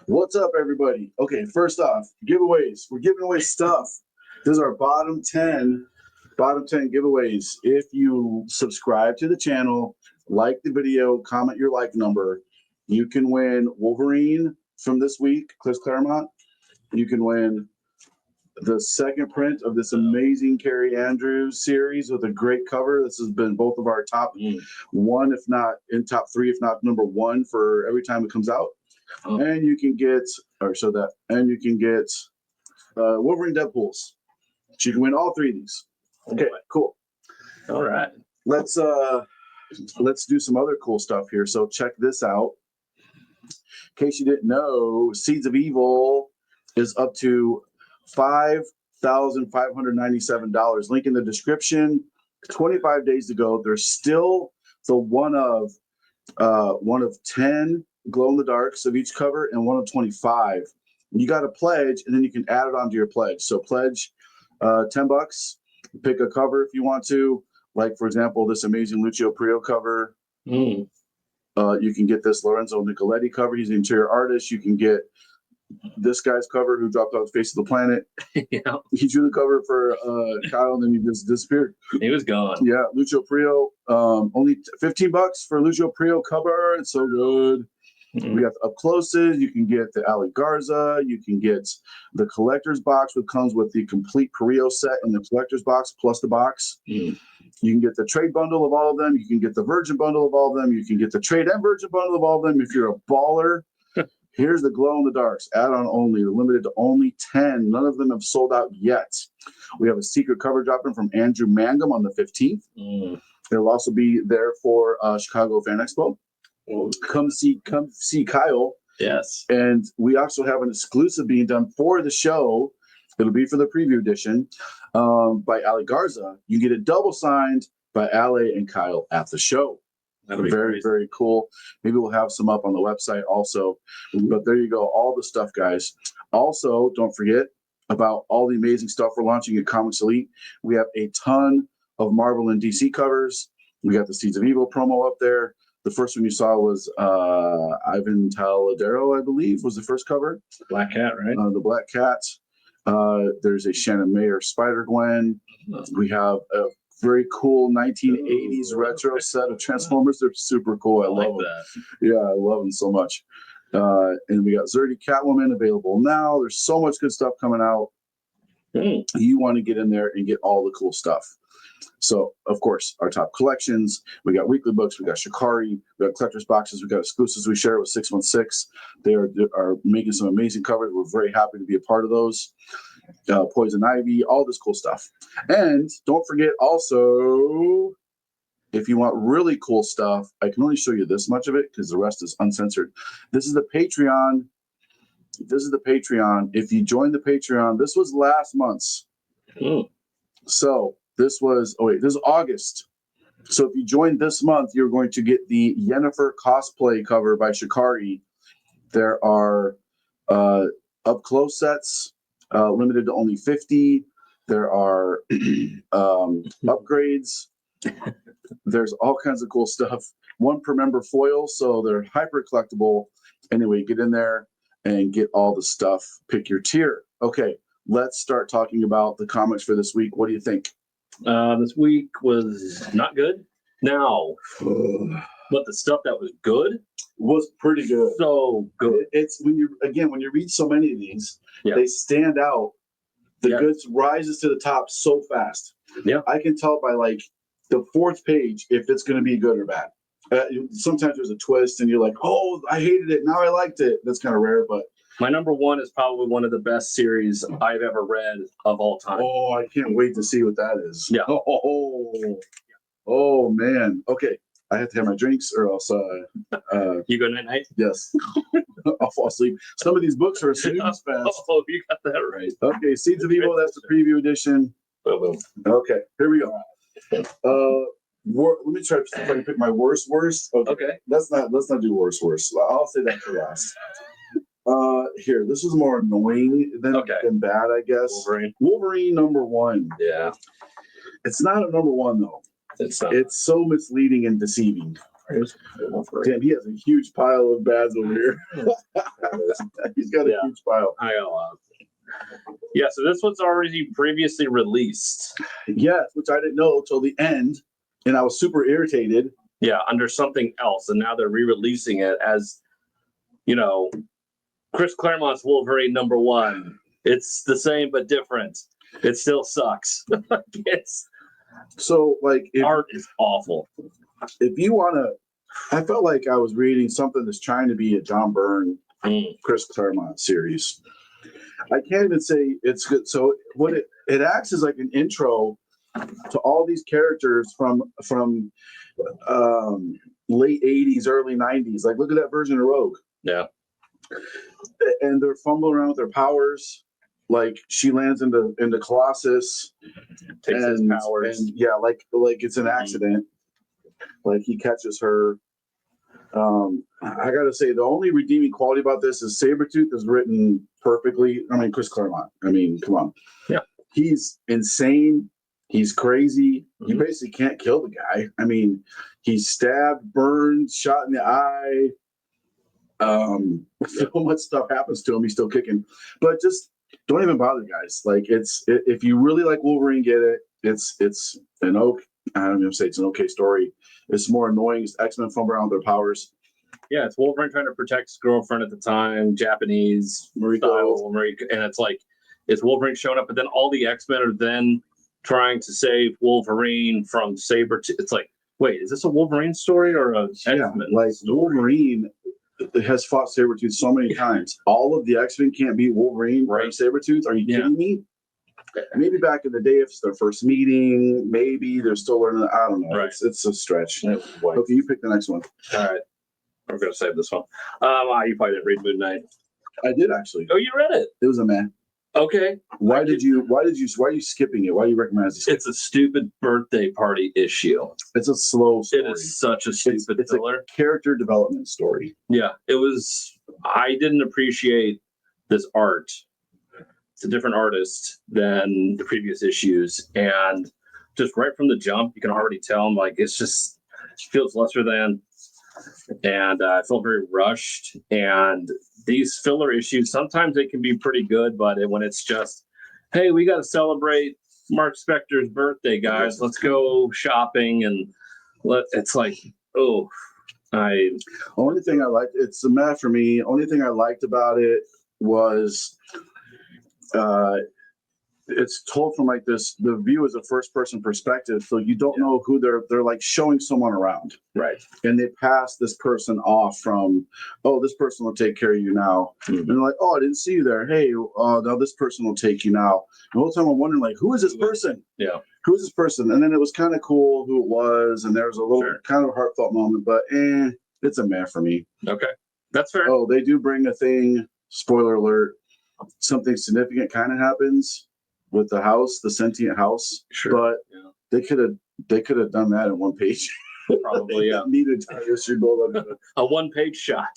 What's up, everybody? Okay, first off, giveaways. We're giving away stuff. This is our bottom 10 giveaways. If you subscribe to the channel, like the video, comment your like number, you can win Wolverine from this week, Chris Claremont. You can win the second print of this amazing Carrie Andrews series with a great cover. This has been both of our top one, if not in top three, if not number one for every time it comes out. And you can get, Wolverine Deadpools. So you can win all three of these. Okay, cool. All right. Let's do some other cool stuff here. So check this out. In case you didn't know, Seeds of Evil is up to $5,597. Link in the description. 25 days to go. There's still the one of 10 glow in the darks of each cover and one of 25. You got to pledge, and then you can add it onto your pledge. So pledge $10. Pick a cover if you want to. Like, for example, this amazing Lucio Prio cover. You can get this Lorenzo Nicoletti cover. He's the interior artist. You can get this guy's cover who dropped off the face of the planet. Yeah. He drew the cover for Kyle, and then he just disappeared. He was gone. Yeah, Lucio Prio. Only $15 for Lucio Prio cover. It's so good. We got the up closes. You can get the Ali Garza. You can get the collector's box, which comes with the complete Perio set and the collector's box plus the box. You can get the trade bundle of all of them. You can get the virgin bundle of all of them. You can get the trade and virgin bundle of all of them. If you're a baller, here's the glow in the darks add-on only. They're limited to only 10. None of them have sold out yet. We have a secret cover dropping from Andrew Mangum on the 15th. It'll also be there for Chicago Fan Expo. Come see Kyle. Yes. And we also have an exclusive being done for the show. It'll be for the preview edition by Ali Garza. You get it double signed by Ali and Kyle at the show. That'll be very, crazy. very cool. Maybe we'll have some up on the website also. But there you go. All the stuff, guys. Also, don't forget about all the amazing stuff we're launching at Comics Elite. We have a ton of Marvel and DC covers. We got the Seeds of Evil promo up there. The first one you saw was Ivan Taladero, I believe, was the first cover. Black Cat, right? The Black Cat. There's a Shannon Mayer Spider-Gwen. We have a very cool 1980s retro set of Transformers. They're super cool. I love them. Yeah, I love them so much. And we got Zerdy Catwoman available now. There's so much good stuff coming out. You want to get in there and get all the cool stuff. So, of course, our top collections. We got weekly books. We got Shikari. We got collector's boxes. We got exclusives we share with 616. They are making some amazing covers. We're very happy to be a part of those. Poison Ivy, all this cool stuff. And don't forget also, if you want really cool stuff, I can only show you this much of it because the rest is uncensored. This is the Patreon. If you join the Patreon, this was last month's. So this is August. So if you join this month, you're going to get the Yennefer cosplay cover by Shikari. There are up close sets, limited to only 50. There are upgrades. There's all kinds of cool stuff. One per member foil, so they're hyper collectible. Anyway, get in there and get all the stuff. Pick your tier. Okay, let's start talking about the comics for this week. What do you think? This week was not good. Now, but the stuff that was good was pretty good. So good. It's when you read so many of these, they stand out. The goods rises to the top so fast. Yeah, I can tell by like the fourth page if it's going to be good or bad. Sometimes there's a twist, and you're like, "Oh, I hated it. Now I liked it." That's kind of rare, but my number one is probably one of the best series I've ever read of all time. Oh, I can't wait to see what that is. Yeah. Oh man. Okay, I have to have my drinks, or else. You go night night. Yes. I'll fall asleep. Some of these books are snooze fast. Oh, you got that right. Okay, Seeds of Evil. That's the preview edition. Okay, here we go. Let me try if I can pick my worst. Okay. Let's not do worst. I'll say that for last. Here, this is more annoying than bad, I guess. Wolverine number 1. Yeah. It's not a number 1 though. It's not. It's so misleading and deceiving. Damn, he has a huge pile of bads over here. He's got a huge pile. I got a lot. Yeah, so this one's already previously released. Yes, which I didn't know till the end, and I was super irritated. Yeah, under something else, and now they're re-releasing it as, Chris Claremont's Wolverine #1. It's the same but different. It still sucks. So, like, art is awful. If you want to, I felt like I was reading something that's trying to be a John Byrne, Chris Claremont series. I can't even say it's good. So what it acts as like an intro to all these characters from late 80s, early 90s. Like, look at that version of Rogue. Yeah. And they're fumbling around with their powers. Like, she lands into Colossus. Takes his powers. And yeah, like it's an accident. Like, he catches her. I gotta say, the only redeeming quality about this is Sabretooth is written perfectly. I mean, Chris Claremont. I mean, come on. Yeah. He's insane. He's crazy. You basically can't kill the guy. I mean, he's stabbed, burned, shot in the eye. So much stuff happens to him. He's still kicking. But just don't even bother, guys. Like, if you really like Wolverine, get it. It's an I don't even say it's an okay story. It's more annoying. X-Men fumble around with their powers. Yeah, it's Wolverine trying to protect his girlfriend at the time, Japanese Mariko, and it's like it's Wolverine showing up, but then all the X-Men are then trying to save Wolverine from Sabretooth. It's like, wait, is this a Wolverine story or a X-Men? Like, Wolverine has fought Sabretooth so many times. All of the X-Men can't beat Wolverine or Sabretooth. Are you kidding me? Maybe back in the day, if it's their first meeting, maybe they're still learning. I don't know. Right. It's a stretch. Okay, you pick the next one. All right. I'm going to save this one. You probably didn't read Moon Knight. I did, actually. Oh, you read it? It was a man. Okay. Why are you skipping it? Why are you recommending it? It's a stupid birthday party issue. It's a slow story. It is such a stupid filler. A character development story. Yeah, it was. I didn't appreciate this art. It's a different artist than the previous issues, and just right from the jump, you can already tell. Like, it feels lesser than, and I felt very rushed. And these filler issues, sometimes they can be pretty good, but when it's just, hey, we got to celebrate Mark Spector's birthday, guys. Let's go shopping, and it's like, only thing I liked, it's a math for me. Only thing I liked about it was it's told from like this, the view is a first person perspective, so you don't know who they're like showing someone around, right? And they pass this person off from, this person will take care of you now, and they're like, I didn't see you there, hey, now this person will take you now. And the whole time I'm wondering, like, who is this person? Who's this person? And then it was kind of cool who it was, and there was a little kind of heartfelt moment, but it's a meh for me. Okay, that's fair. They do bring a thing, spoiler alert, something significant kind of happens with the house, the sentient house. But they could have done that in one page. Probably, yeah. Needed a one-page shot.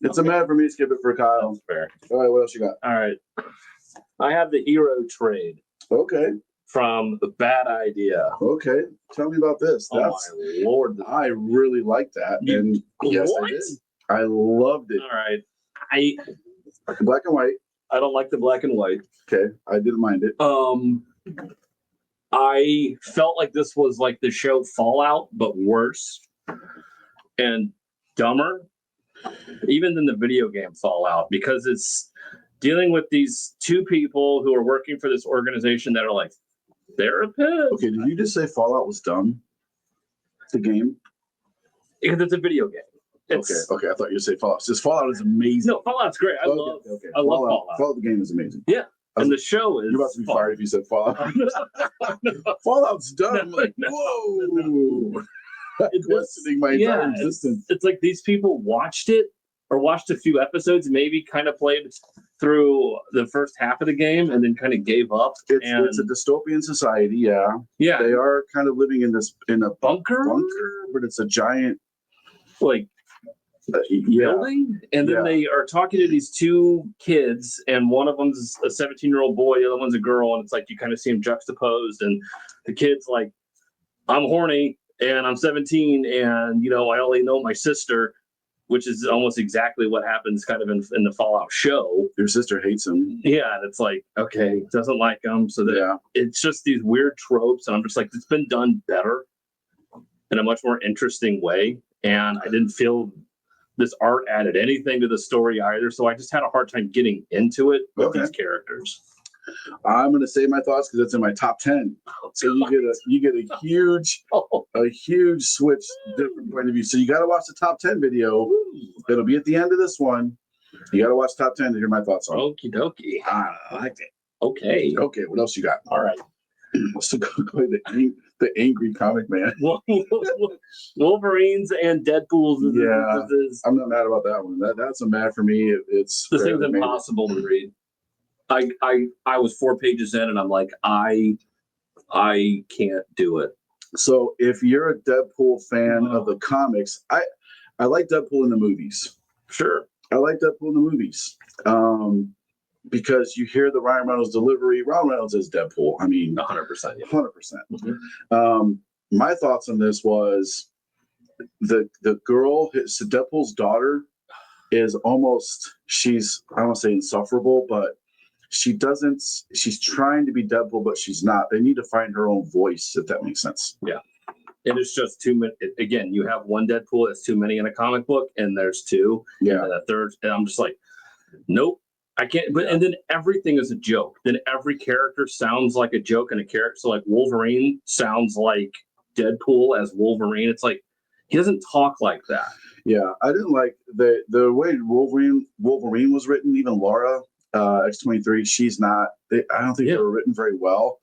It's a mad for me to skip it for Kyle. That's fair. All right, what else you got? All right. I have the hero trade. Okay. From The Bad Idea. Okay. Tell me about this. My Lord. I really like that. And yes, I did. I loved it. All right. Black and white. I don't like the black and white. Okay. I didn't mind it. I felt like this was like the show Fallout, but worse and dumber, even than the video game Fallout, because it's dealing with these two people who are working for this organization that are like therapists. Okay, did you just say Fallout was dumb? The game? Because it's a video game. Okay. I thought you said Fallout. Just Fallout is amazing. No, Fallout's great. I love Fallout. Fallout, the game is amazing. Yeah. And the show is. You're about to be fired if you said Fallout. Fallout's dumb. Like, whoa. I'm questioning my entire existence. It's like these people watched it or watched a few episodes, maybe kind of played through the first half of the game and then kind of gave up. It's a dystopian society, yeah. They are kind of living in a bunker, but it's a giant building. And then they are talking to these two kids, and one of them's a 17-year-old boy, the other one's a girl, and it's like you kind of see them juxtaposed, and the kid's like, I'm horny. and I'm 17, and I only know my sister, which is almost exactly what happens kind of in the Fallout show. Your sister hates him. Yeah, and it's like, okay, doesn't like him, so that it's just these weird tropes, and I'm just like, it's been done better in a much more interesting way, and I didn't feel this art added anything to the story either, so I just had a hard time getting into it with these characters. I'm gonna say my thoughts because it's in my top 10. So you get a huge switch, different point of view. So you got to watch the top 10 video. It'll be at the end of this one. You got to watch top 10 to hear my thoughts on it. Okie dokie. I like it. Okay. Okay. What else you got? All right. So go the angry comic man. Wolverines and Deadpool's. I'm not mad about that one. That's a mad for me. It's this thing's impossible to read. I was 4 pages in and I'm like, I can't do it. So if you're a Deadpool fan of the comics, I like Deadpool in the movies. Sure. I like Deadpool in the movies. Because you hear the Ryan Reynolds delivery. Ryan Reynolds is Deadpool. I mean, 100%. 100%. Mm-hmm. My thoughts on this was the girl, Deadpool's daughter, is almost, she's, I don't want to say insufferable, but she's trying to be Deadpool, but she's not. They need to find her own voice, if that makes sense. Yeah. It is just too many. Again, you have one Deadpool, it's too many in a comic book, and there's two. Yeah. And a third, and I'm just like, nope. I can't, and then everything is a joke. Then every character sounds like a joke, and a character, so like Wolverine sounds like Deadpool as Wolverine. It's like, he doesn't talk like that. Yeah, I didn't like the way Wolverine was written. Even Laura X-23, she's not. I don't think they were written very well.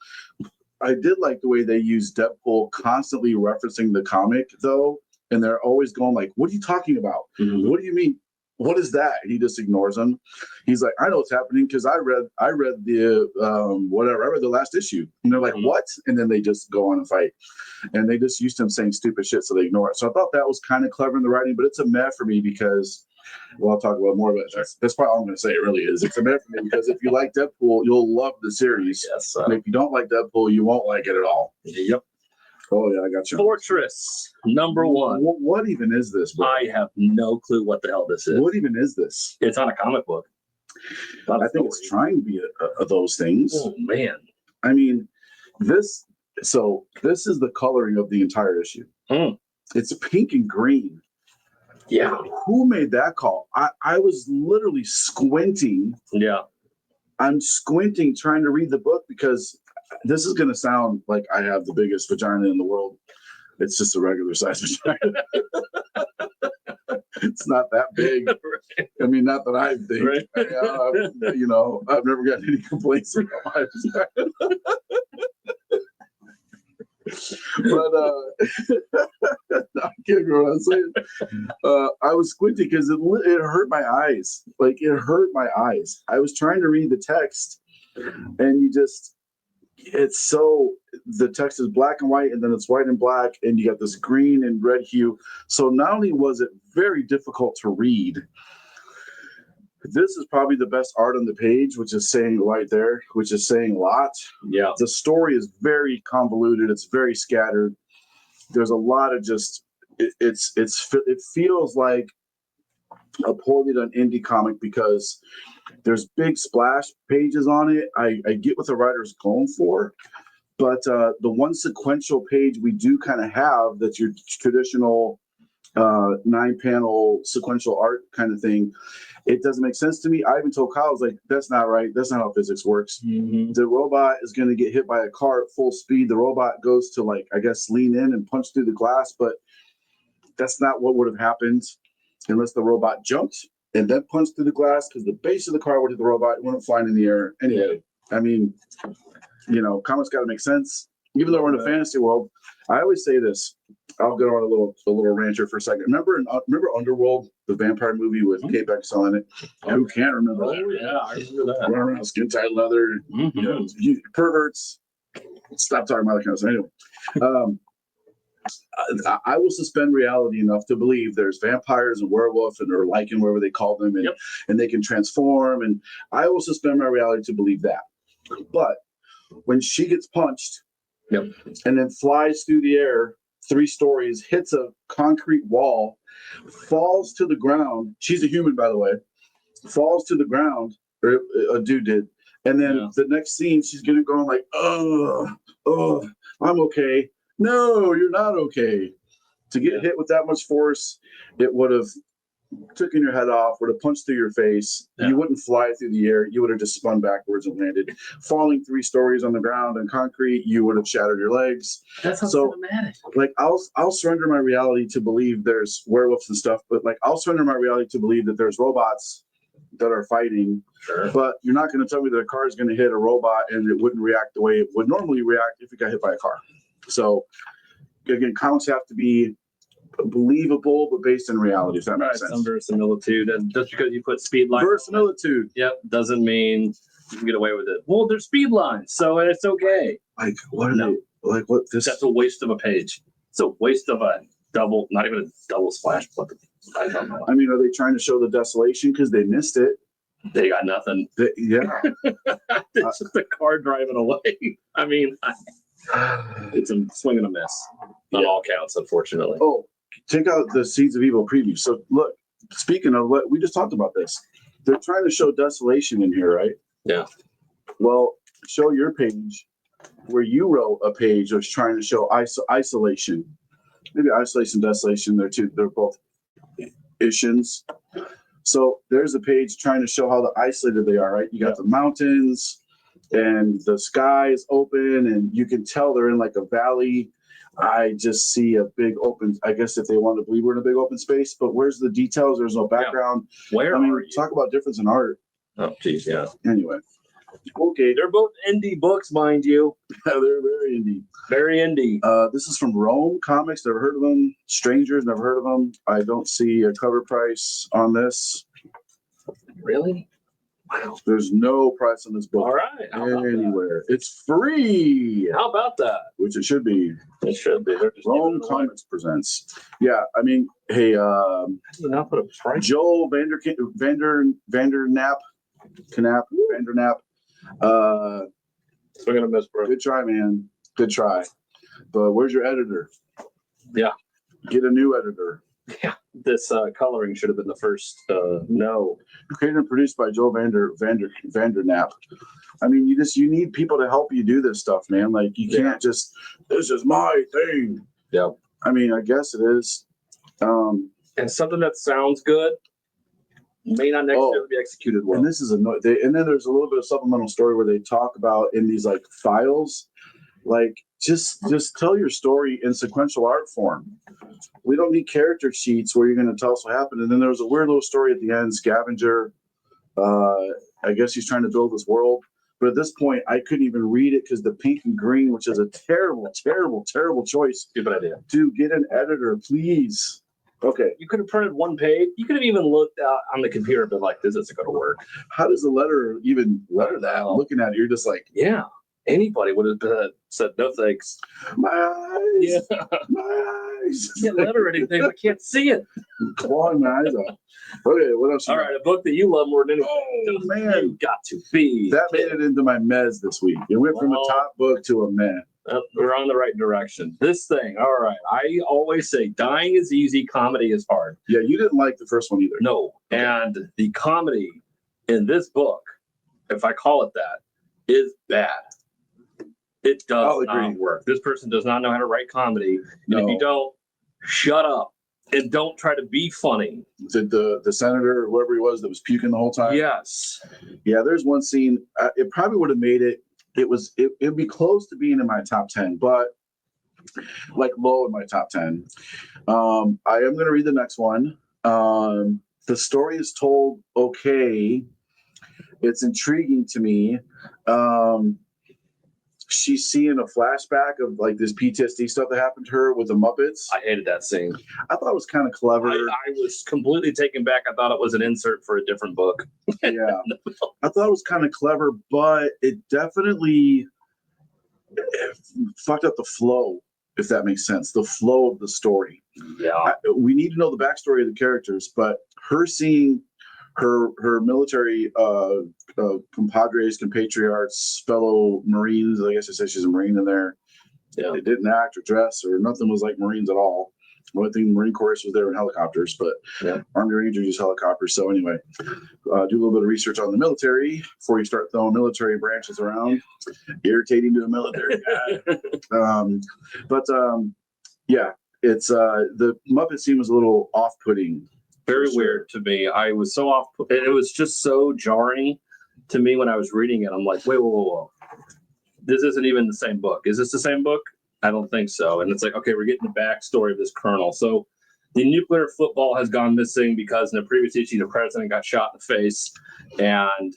I did like the way they used Deadpool constantly referencing the comic though, and they're always going like, "What are you talking about? Mm-hmm. What do you mean? What is that?" And he just ignores them. He's like, "I know what's happening because I read the whatever. I read the last issue." And they're like, "What?" And then they just go on and fight. And they just used him saying stupid shit, so they ignore it. So I thought that was kind of clever in the writing, but it's a meh for me because, well, I'll talk about more, but that's probably all I'm going to say. It really is. It's a meh for me because if you like Deadpool, you'll love the series. Yes. And if you don't like Deadpool, you won't like it at all. Yep. Oh yeah, I got you. Fortress #1. What even is this, bro? I have no clue what the hell this is. What even is this? It's on a comic book. I think it's trying to be those things. Oh man. I mean, this is the coloring of the entire issue. It's pink and green. Yeah. Who made that call? I was literally squinting. Yeah. I'm squinting trying to read the book because this is going to sound like I have the biggest vagina in the world. It's just a regular size vagina. It's not that big. Right. I mean, not that I think. Right. I've never gotten any complaints about my vagina. But I can't remember what I was saying. I was squinting because it hurt my eyes. Like, it hurt my eyes. I was trying to read the text, and the text is black and white, and then it's white and black, and you got this green and red hue. So not only was it very difficult to read, this is probably the best art on the page, which is saying right there, which is saying a lot. Yeah. The story is very convoluted. It's very scattered. There's a lot of just, it feels like a poorly done indie comic because there's big splash pages on it. I get what the writer's going for, but the one sequential page we do kind of have that's your traditional 9-panel sequential art kind of thing. It doesn't make sense to me. I even told Kyle, I was like, that's not right. That's not how physics works. Mm-hmm. The robot is going to get hit by a car at full speed. The robot goes to, like, I guess, lean in and punch through the glass, but that's not what would have happened unless the robot jumped and then punched through the glass, because the base of the car would hit the robot. It wouldn't fly in the air. Anyway, I mean, comics got to make sense. Even though we're in a fantasy world, I always say this. I'll go on a little rancher for a second. Remember Underworld, the vampire movie with Kate Beckinsale in it? Who can't remember that? Yeah, I remember that. Run around skin tight leather, perverts. Stop talking about that kind of stuff. Anyway, I will suspend reality enough to believe there's vampires and werewolf or lycan, whatever they call them, and they can transform. And I will suspend my reality to believe that. But when she gets punched and then flies through the air 3 stories, hits a concrete wall, falls to the ground. She's a human, by the way. Falls to the ground, or a dude did. And then the next scene, she's going like, oh, I'm okay. No, you're not okay. To get hit with that much force, it would have taken your head off, would have punched through your face. You wouldn't fly through the air. You would have just spun backwards and landed. Falling 3 stories on the ground in concrete, you would have shattered your legs. That's so cinematic. Like I'll surrender my reality to believe there's werewolves and stuff, but like I'll surrender my reality to believe that there's robots that are fighting. Sure. But you're not going to tell me that a car is going to hit a robot and it wouldn't react the way it would normally react if it got hit by a car. So again, counts have to be believable, but based in reality, if that makes sense. Some verisimilitude, and just because you put speed lines, verisimilitude, doesn't mean you can get away with it. Well, there's speed lines, so it's okay. Like what are they? Like what? That's a waste of a page. It's a waste of a double, not even a double splash. But I don't know. I mean, are they trying to show the desolation because they missed it? They got nothing. It's just a car driving away. I mean, it's a swing and a miss on all counts, unfortunately. Oh, check out the Seeds of Evil preview. So look, speaking of what we just talked about this, they're trying to show desolation in here, right? Yeah. Well, show your page where you wrote a page that's trying to show isolation. Maybe isolation, desolation. They're both issues. So there's a page trying to show how isolated they are, right? You got the mountains and the sky is open and you can tell they're in like a valley. I just see a big open, I guess if they want to believe we're in a big open space, but where's the details? There's no background. Where I mean, are you? talk about difference in art. Oh, geez, yeah. Anyway. Okay. They're both indie books, mind you. Yeah, they're very indie. Very indie. This is from Rome Comics. Never heard of them. Strangers, never heard of them. I don't see a cover price on this. Really? Wow. There's no price on this book. All right. Anywhere. It's free. How about that? Which it should be. It should be. They're just Rome Comics presents. Yeah, I mean, hey, how do you not put a price? Joel Vandernap. We're gonna miss, bro. Good try, man. Good try. But where's your editor? Yeah. Get a new editor. Yeah. This coloring should have been the first. No. Created and produced by Joel Vandernap. I mean, you need people to help you do this stuff, man. Like you can't just, this is my thing. Yeah. I mean, I guess it is. And something that sounds good may not necessarily be executed well. And this is and then there's a little bit of supplemental story where they talk about in these like files, like just tell your story in sequential art form. We don't need character sheets where you're going to tell us what happened. And then there was a weird little story at the end. Scavenger, I guess he's trying to build this world. But at this point, I couldn't even read it because the pink and green, which is a terrible, terrible, terrible choice. Stupid idea. Dude, get an editor, please. Okay. You could have printed one page. You could have even looked on the computer and been like, this isn't going to work. How does the letter even letter that? Looking at it, you're just like, yeah. Anybody would have said no thanks. My eyes. Yeah. My eyes. Can't letter anything. I can't see it. Clawing my eyes out. Okay, what else? All right, a book that you love more than anything. Oh man, You got to be. that made it into my mez this week. It went from a top book to a mez. We're on the right direction. This thing, all right. I always say dying is easy, comedy is hard. Yeah, you didn't like the first one either. No. And the comedy in this book, if I call it that, is bad. It does not work. This person does not know how to write comedy. And if you don't, shut up and don't try to be funny. Did the senator or whoever he was that was puking the whole time? Yes. Yeah, there's one scene. It probably would have made it. It'd be close to being in my top 10, but like low in my top 10. I am going to read the next one. The story is told okay. It's intriguing to me. She's seeing a flashback of like this PTSD stuff that happened to her with the Muppets. I hated that scene. I thought it was kind of clever. I was completely taken back. I thought it was an insert for a different book. Yeah. I thought it was kind of clever, but it definitely fucked up the flow, if that makes sense. The flow of the story. Yeah. We need to know the backstory of the characters, but her seeing her military compadres, compatriots, fellow Marines, I guess I said she's a Marine in there, Yeah. They didn't act or dress or nothing was like Marines at all. The only thing Marine Corps was there in helicopters, but Yeah. Army Rangers use helicopters. So anyway, do a little bit of research on the military before you start throwing military branches around. Irritating to a military guy. Yeah, it's the Muppet scene was a little off-putting. Very For sure. weird to me. I was so off. It was just so jarring to me when I was reading it. I'm like, wait, whoa. This isn't even the same book. Is this the same book? I don't think so. And it's like, okay, we're getting the backstory of this colonel. So the nuclear football has gone missing because in the previous issue, the president got shot in the face. And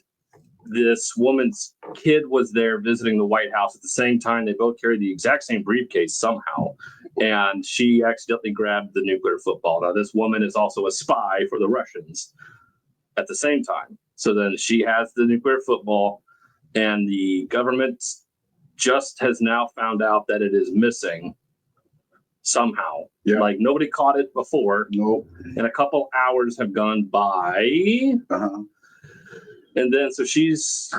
this woman's kid was there visiting the White House at the same time. They both carried the exact same briefcase somehow. And she accidentally grabbed the nuclear football. Now, this woman is also a spy for the Russians at the same time. So then she has the nuclear football, and the government just has now found out that it is missing somehow. Yeah. Like nobody caught it before. Nope. And a couple hours have gone by. Uh-huh. And then so she's,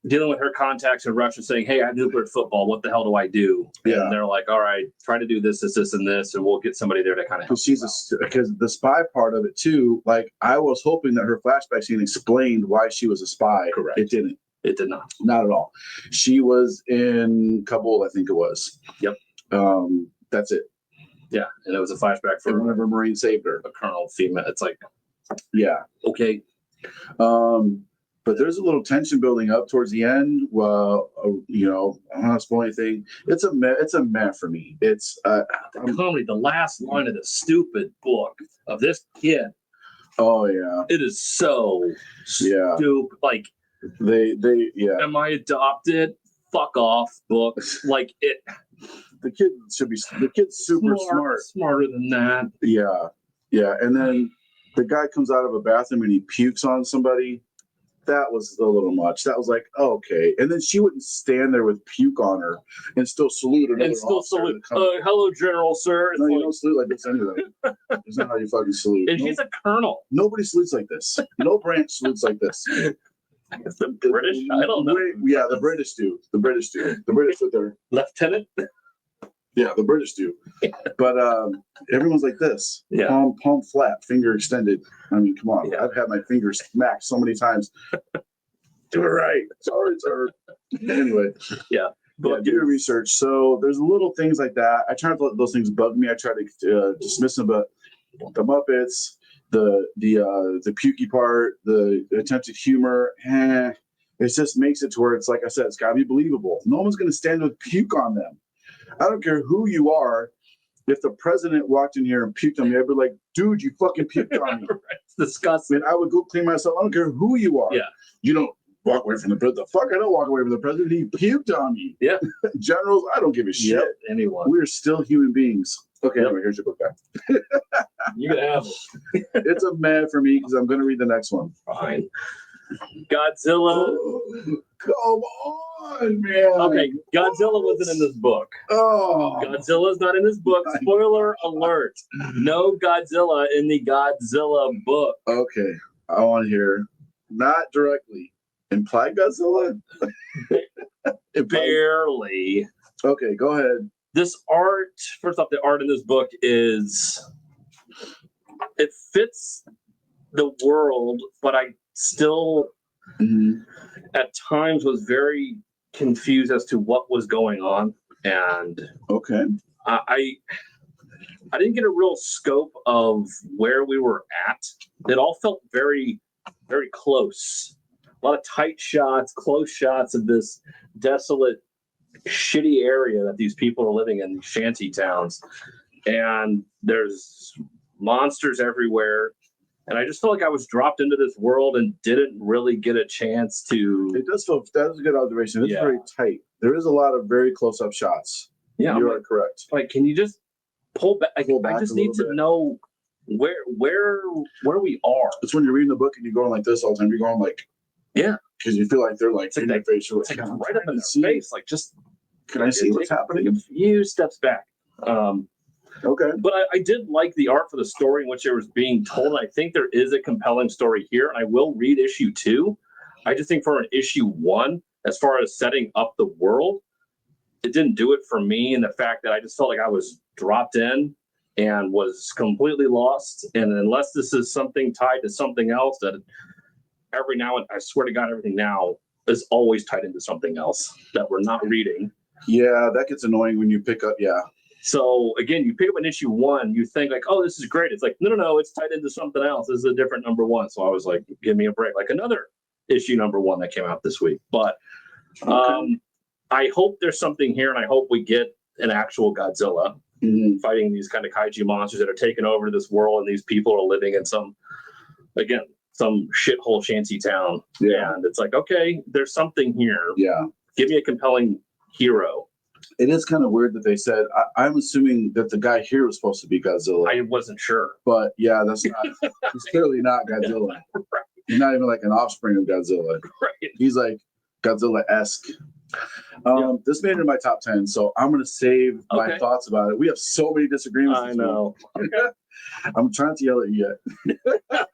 dealing with her contacts in Russia saying, hey, I have nuclear football. What the hell do I do? Yeah. And they're like, all right, try to do this, and this, and we'll get somebody there to kind of help. Because the spy part of it too, like I was hoping that her flashback scene explained why she was a spy. Correct. It didn't. It did not. Not at all. She was in Kabul, I think it was. Yep. That's it. Yeah. And it was a flashback for And one of her Marines saved her. a colonel female. It's like, Yeah. okay. But there's a little tension building up towards the end. Well, I'm not spoil anything. It's a meh for me. It's The last line of the stupid book of this kid. Oh yeah. It is so Yeah. stupid. Like, They yeah. am I adopted? Fuck off, book. Like it. The kid's super smart. Smarter than that. Yeah. Yeah. And then the guy comes out of a bathroom and he pukes on somebody. That was a little much. That was like, oh, okay. And then she wouldn't stand there with puke on her and still salute another And still officer salute. that comes- Hello, General, sir. It's No, you like- don't salute like this anyway. That's not how you fucking salute. and he's a colonel. Nobody salutes like this. No branch salutes like this. It's the British. I don't know. Yeah, the British do. The British with their Lieutenant. yeah, the British do. But everyone's like this. Yeah. Palm flat, finger extended. I mean, come on. Yeah. I've had my fingers smacked so many times. Do it right. Sorry, sir. Anyway. Yeah. But do your research. So there's little things like that. I try not to let those things bug me. I try to dismiss them, but the Muppets, the pukey part, the attempted humor, it just makes it to where it's like I said, it's got to be believable. No one's going to stand with puke on them. I don't care who you are. If the president walked in here and puked on me, I'd be like, dude, you fucking puked on me. It's disgusting. I would go clean myself. I don't care who you are. Yeah. You don't walk away from the president. The fuck, I don't walk away from the president. He puked on me. Yeah. Generals, I don't give a shit. Yep. Anyone. We're still human beings. Okay, Yep. anyway, here's your book back. You can have It's a meh for me because I'm going to read the next one. fine. Godzilla. Come on, man. Okay, Godzilla wasn't in this book. Oh, Godzilla's not in this book. Spoiler alert. No Godzilla in the Godzilla book. okay. I want to hear not directly implied Godzilla. Implied- Barely. Okay, go ahead. This art, first off, the art in this book it fits the world, but I still Mhm. at times was very confused as to what was going on. And Okay. I didn't get a real scope of where we were at. It all felt very, very close. A lot of tight shots, close shots of this desolate, shitty area that these people are living in, these shanty towns. And there's monsters everywhere. And I just felt like I was dropped into this world and didn't really get a chance to. It does feel, that is a good observation. It's Yeah. very tight. There is a lot of very close up shots. Yeah, You are correct. like, can you just pull back? Pull back I just a need little to bit. know where we are. It's when you're reading the book and you're going like this all the time. You're going like, Yeah. because you feel like they're like It's like in your face. You're It's like I'm right up trying in to their face. Like, just Can I see what's take happening? a few steps back. Okay. But I did like the art for the story in which it was being told. And I think there is a compelling story here. And I will read issue 2. I just think for an issue 1, as far as setting up the world, it didn't do it for me. And the fact that I just felt like I was dropped in and was completely lost. And unless this is something tied to something else, that every now and I swear to God, everything now is always tied into something else that we're not reading. Yeah, that gets annoying when you pick up. Yeah. So again, you pick up an issue 1, you think like, oh, this is great. It's like, no, it's tied into something else. This is a different number 1. So I was like, give me a break. Like another issue number 1 that came out this week. But I hope there's something here, and I hope we get an actual Godzilla fighting these kind of kaiju monsters that are taking over this world, and these people are living in some shithole shanty town. Yeah. And it's like, okay, there's something here. Yeah. Give me a compelling hero. It is kind of weird that they said, I'm assuming that the guy here was supposed to be Godzilla. I wasn't sure. But yeah, that's not, he's clearly not Godzilla. Right. He's not even like an offspring of Godzilla. Right. He's like Godzilla-esque. This made it in my top 10, so I'm going to save my thoughts about it. We have so many disagreements. I know. I'm trying to yell at you yet.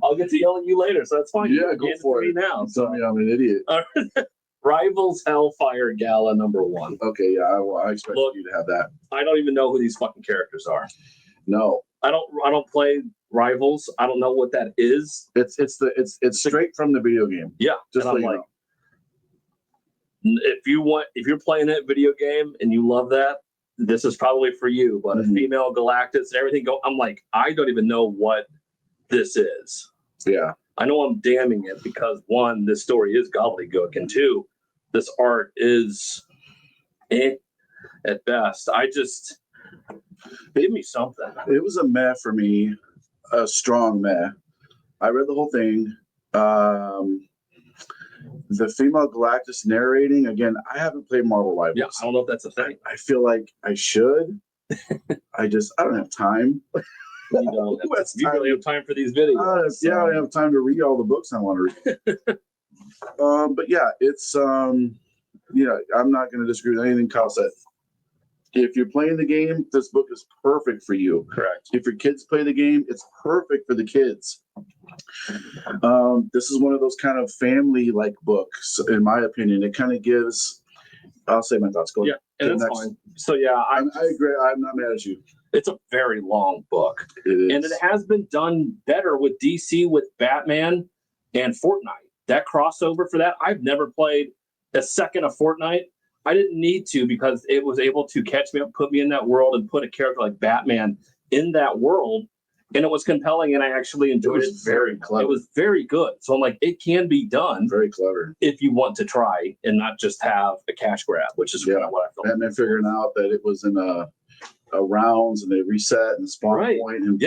I'll get to yell at you later, so that's fine. Yeah, go for it. Now. Tell me I'm an idiot. Rivals Hellfire Gala number 1. Okay, yeah, I expect you to have that. I don't even know who these fucking characters are. No. I don't play Rivals. I don't know what that is. It's straight from the video game. Yeah. Just and I'm like, if you're playing that video game and you love that, this is probably for you. But a female Galactus and everything I'm like, I don't even know what this is. Yeah. I know I'm damning it because 1, this story is gobbledygook, and 2, this art is at best. Give me something. It was a meh for me, a strong meh. I read the whole thing. The female Galactus narrating, again, I haven't played Marvel Rivals. Yeah, I don't know if that's a thing. I feel like I should. I don't have time. You don't. You really have time for these videos. I don't have time to read all the books I want to read. But yeah, it's I'm not going to disagree with anything Kyle said. If you're playing the game, this book is perfect for you. Correct. If your kids play the game, it's perfect for the kids. This is one of those kind of family-like books, in my opinion. It kind of gives. I'll say my thoughts. Go ahead. Yeah, and that's fine. So yeah, I agree. I'm not mad at you. It's a very long book. It is. And it has been done better with DC, with Batman and Fortnite. That crossover for that, I've never played a second of Fortnite. I didn't need to because it was able to catch me up, put me in that world, and put a character like Batman in that world. And it was compelling, and I actually enjoyed it. Very clever. It was very good. So I'm like, it can be done. Very clever. If you want to try and not just have a cash grab, which is kind of what I felt. Batman figuring out that it was in a rounds and they reset and spawn point and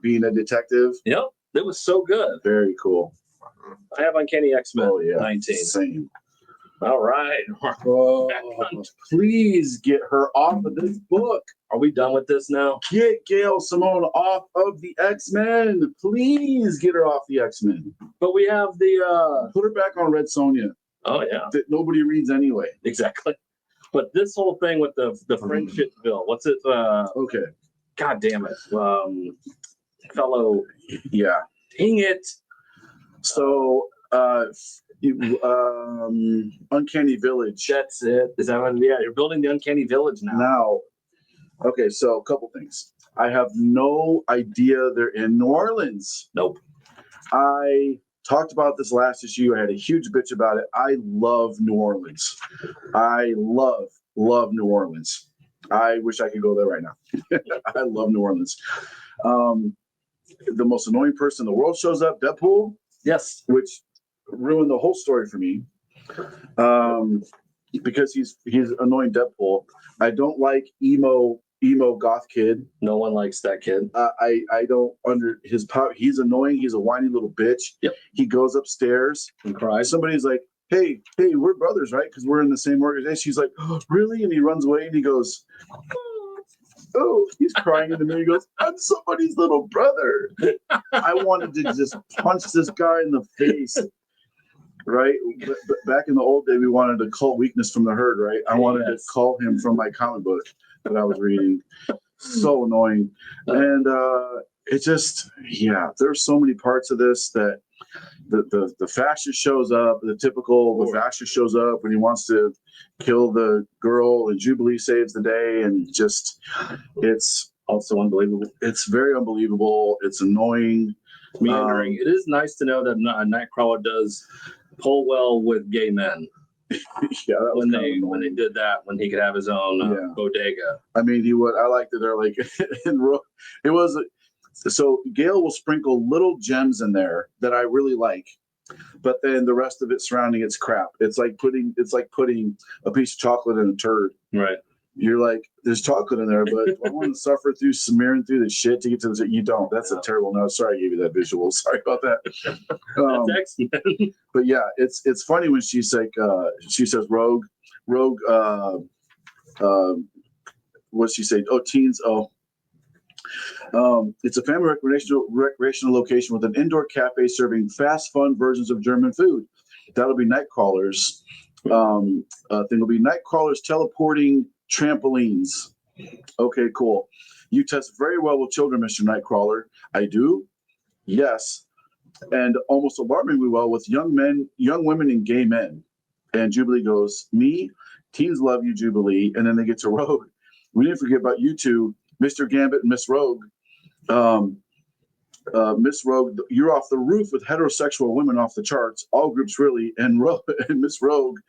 being a detective. Yep. It was so good. Very cool. I have Uncanny X-Men 19. Same. All right. Oh, please get her off of this book. Are we done with this now? Get Gail Simone off of the X-Men. Please get her off the X-Men. But we have the put her back on Red Sonja. Oh yeah. That nobody reads anyway. Exactly. But this whole thing with the friendship bill, what's it? Okay. God damn it. Fellow. Yeah. Dang it. So Uncanny Village. That's it. Is that what? Yeah, you're building the Uncanny Village now. Okay, so a couple things. I have no idea they're in New Orleans. Nope. I talked about this last issue. I had a huge bitch about it. I love New Orleans. I love New Orleans. I wish I could go there right now. I love New Orleans. The most annoying person in the world shows up, Deadpool. Yes. Which ruined the whole story for me. Because he's annoying Deadpool. I don't like emo goth kid. No one likes that kid. I don't under his power. He's annoying. He's a whiny little bitch. Yep. He goes upstairs and cries. Somebody's like, hey, we're brothers, right? Because we're in the same organization. He's like, oh, really? And he runs away and he goes, oh, he's crying in the mirror. He goes, I'm somebody's little brother. I wanted to just punch this guy in the face. Right, but back in the old day, we wanted to call weakness from the herd. Right, I wanted to call him from my comic book that I was reading. So annoying, and it just, there's so many parts of this that the fascist shows up, the typical fascist shows up when he wants to kill the girl, and Jubilee saves the day, and just it's Also unbelievable. it's very unbelievable. It's annoying. Meandering. It is nice to know that Nightcrawler does pull well with gay men. Yeah, that was When kind of they annoying. did that, when he could have his own Yeah. bodega. I mean, he would. I liked that they're like, it was. So Gale will sprinkle little gems in there that I really like, but then the rest of it surrounding it's crap. It's like putting a piece of chocolate in a turd. Right. You're like, there's chocolate in there, but do I want to suffer through smearing through the shit to get to the? You don't. That's a terrible. No, sorry, I gave you that visual. Sorry about that. That's X-Men. But yeah, it's funny when she's like, she says rogue, what's she say? Oh, teens. Oh, it's a family recreational location with an indoor cafe serving fast, fun versions of German food. That'll be Nightcrawlers. Thing will be Nightcrawlers teleporting trampolines. Okay, cool. You test very well with children, Mr. Nightcrawler. I do. Yes. And almost alarmingly well with young men, young women, and gay men. And Jubilee goes, me? Teens love you, Jubilee. And then they get to Rogue. We didn't forget about you two, Mr. Gambit and Miss Rogue. Miss Rogue, you're off the roof with heterosexual women off the charts, all groups really. And Miss Rogue,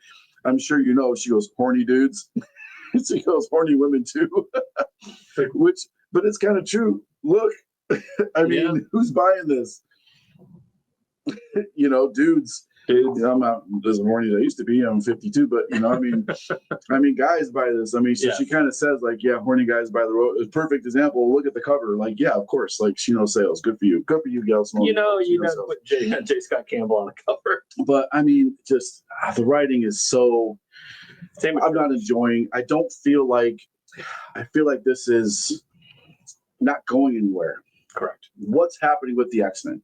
I'm sure you know, she goes, horny dudes. She goes, horny women too. But it's kind of true. Look, I mean, who's buying this? Dudes. I'm not as horny as I used to be. I'm 52, but I mean, guys buy this. I mean, she kind of says like, yeah, horny guys buy the road. A perfect example. Look at the cover. Like, yeah, of course. Like, she knows sales. Good for you. Good for you, Gail Simone. You know, put J. Scott Campbell on the cover. But I mean, just the writing is so. I'm not enjoying. I feel like this is not going anywhere. Correct. What's happening with the X-Men?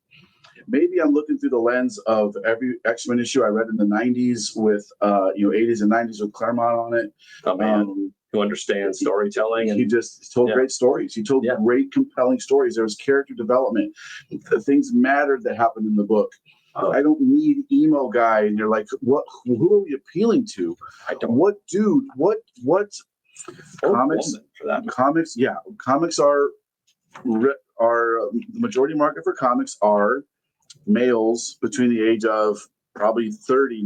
Maybe I'm looking through the lens of every X-Men issue I read in the 90s with 80s and 90s with Claremont on it. Oh man, who understands storytelling. He just told great stories. He told great, compelling stories. There was character development. The things mattered that happened in the book. I don't need emo guy, and you're like, what? Who are we appealing to? I don't. What dude? What? Comics? For that. Comics? Yeah, comics are the majority market for comics are males between the age of probably 30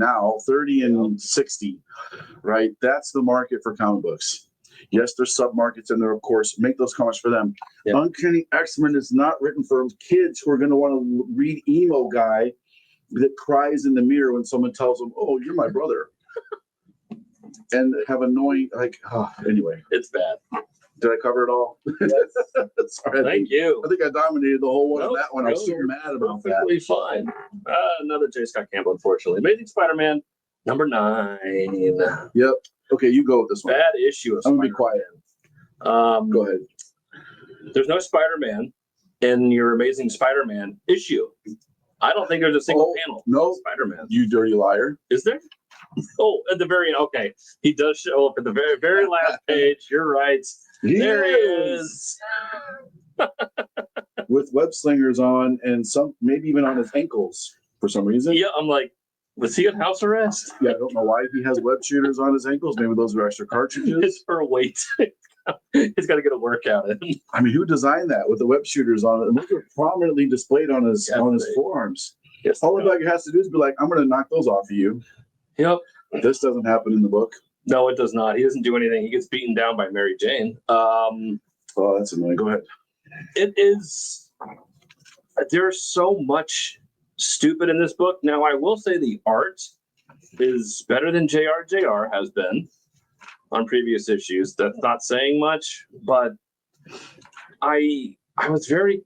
and 60, right? That's the market for comic books. Yes, there's sub-markets in there, of course. Make those comics for them. Yeah. Uncanny X-Men is not written for kids who are going to want to read emo guy that cries in the mirror when someone tells them, oh, you're my brother. And have annoying, anyway. It's bad. Did I cover it all? Yes. Sorry. Thank you. I think I dominated the whole one on that one. I was so mad about perfectly fine. Another J. Scott Campbell, unfortunately. Amazing Spider-Man, number 9. Yep. Okay, you go with this one. Bad issue of I'm going to be quiet. Go ahead. There's no Spider-Man in your Amazing Spider-Man issue. I don't think there's a single panel. No. Spider-Man. You dirty liar. Is there? Oh, at the very okay. He does show up at the very, very last page. You're right. There he is. With web slingers on and maybe even on his ankles for some reason. Yeah, I'm like, was he on house arrest? Yeah, I don't know why he has web shooters on his ankles. Maybe those are extra cartridges. It's for weight. He's got to get a workout in. I mean, who designed that with the web shooters on it? And those are prominently displayed on his forearms. Yes, all the guy has to do is be like, I'm going to knock those off of you. Yep. This doesn't happen in the book. No, it does not. He doesn't do anything. He gets beaten down by Mary Jane. Oh, that's annoying. Go ahead. It is. There's so much stupid in this book. Now, I will say the art is better than JR has been on previous issues. That's not saying much, but I was very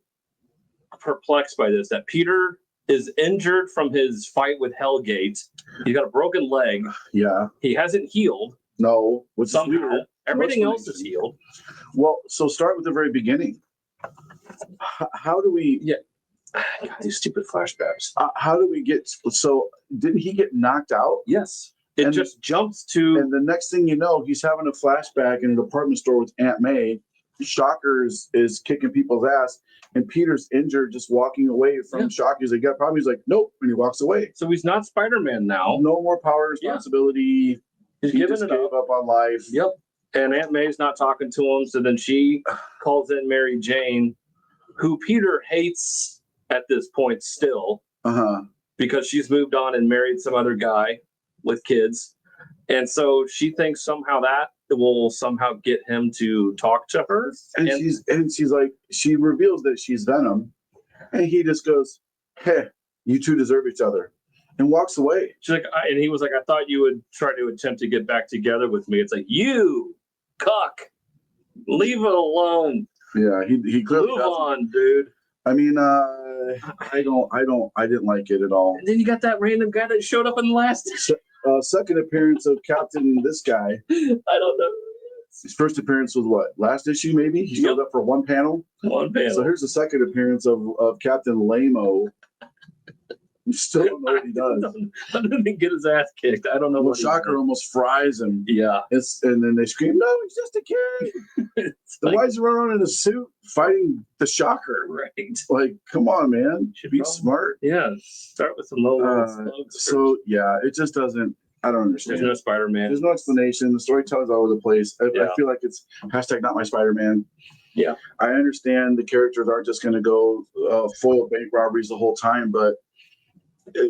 perplexed by this, that Peter is injured from his fight with Hellgate. He's got a broken leg. Yeah. He hasn't healed. No. Somehow. Everything else is healed. Well, so start with the very beginning. How do we... Yeah. God, these stupid flashbacks. How do we get... So didn't he get knocked out? Yes. It just jumps to... And the next thing you know, he's having a flashback in a department store with Aunt May. Shocker is kicking people's ass. and Peter's injured, just walking away from Shocker. He's like, got problem. He's like, nope, and he walks away. So he's not Spider-Man now. No more power, responsibility. He's he giving just it gave up on life. Yep. And Aunt May's not talking to him, so then she calls in Mary Jane, who Peter hates at this point still, because she's moved on and married some other guy with kids. And so she thinks somehow that will somehow get him to talk to her. And she's like, she reveals that she's Venom, and he just goes, "Hey, you two deserve each other," and walks away. She's like, and he was like, "I thought you would try to attempt to get back together with me." It's like, you cuck, leave it alone. Yeah, he clearly move on, dude. I mean, I didn't like it at all. And then you got that random guy that showed up in the last second appearance of Captain this guy. I don't know. His first appearance was what? Last issue, maybe? He showed up for one panel. One panel. So here's the second appearance of Captain Lamo. You still don't know what he does. I didn't get his ass kicked. I don't know. Well, Shocker almost fries him. Yeah. And then they scream, "No, he's just a kid." Then why is he running around in a suit fighting the Shocker? Right. Like, come on, man. Be smart. Yeah. Start with some low slugs. So, yeah, it just doesn't. I don't understand. There's no Spider-Man. There's no explanation. The storytelling's all over the place. I feel like it's hashtag not my Spider-Man. Yeah. I understand the characters aren't just going to go foil bank robberies the whole time, but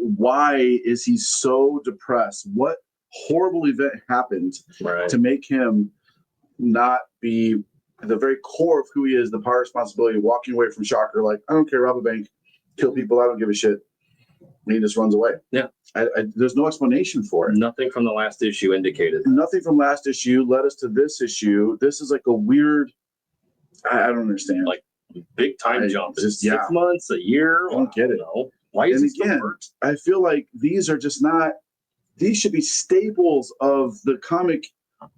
why is he so depressed? What horrible event happened to make him not be the very core of who he is, the power responsibility, walking away from Shocker, like, I don't care, rob a bank, kill people, I don't give a shit. And he just runs away. Yeah. There's no explanation for it. Nothing from the last issue indicated. Nothing from last issue led us to this issue. This is like a weird, I don't understand. Like, big time jump. Just, 6 months, a year. I don't get it. Why is and it again, so hurt? I feel like these are just not, these should be staples of the comic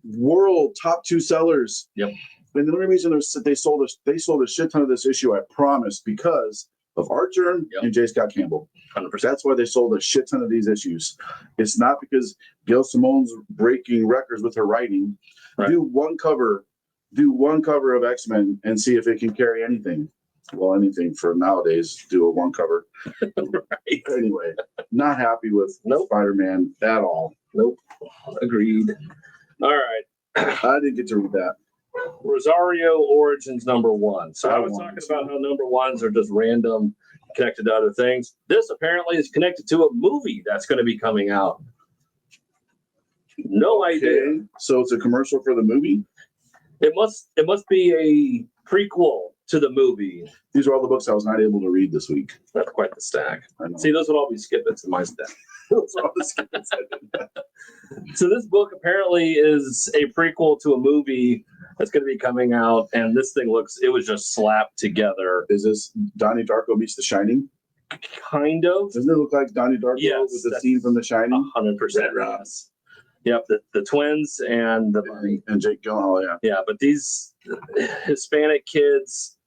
world, top 2 sellers. Yep. And the only reason they sold a shit ton of this issue, I promise, because of Art Germ and J. Scott Campbell. 100%. That's why they sold a shit ton of these issues. It's not because Gail Simone's breaking records with her writing. Right. Do one cover of X-Men and see if it can carry anything. Well, anything for nowadays, do a one cover. Right. Anyway, not happy with Spider-Man at all. Nope. Agreed. All right. I didn't get to read that. Rosario Origins #1. So I was talking about how #1s are just random, connected to other things. This apparently is connected to a movie that's going to be coming out. No idea. So it's a commercial for the movie? It must be a prequel to the movie. These are all the books I was not able to read this week. That's quite the stack. See, those would all be skip-its in my stack. Those are all the skip-its. So this book apparently is a prequel to a movie that's going to be coming out, and this thing it was just slapped together. Is this Donnie Darko meets The Shining? Kind of. Doesn't it look like Donnie Darko with the scene from The Shining? 100% yes. Yep, the twins and the bunny. And Jake Gyllenhaal, yeah. Yeah, but these Hispanic kids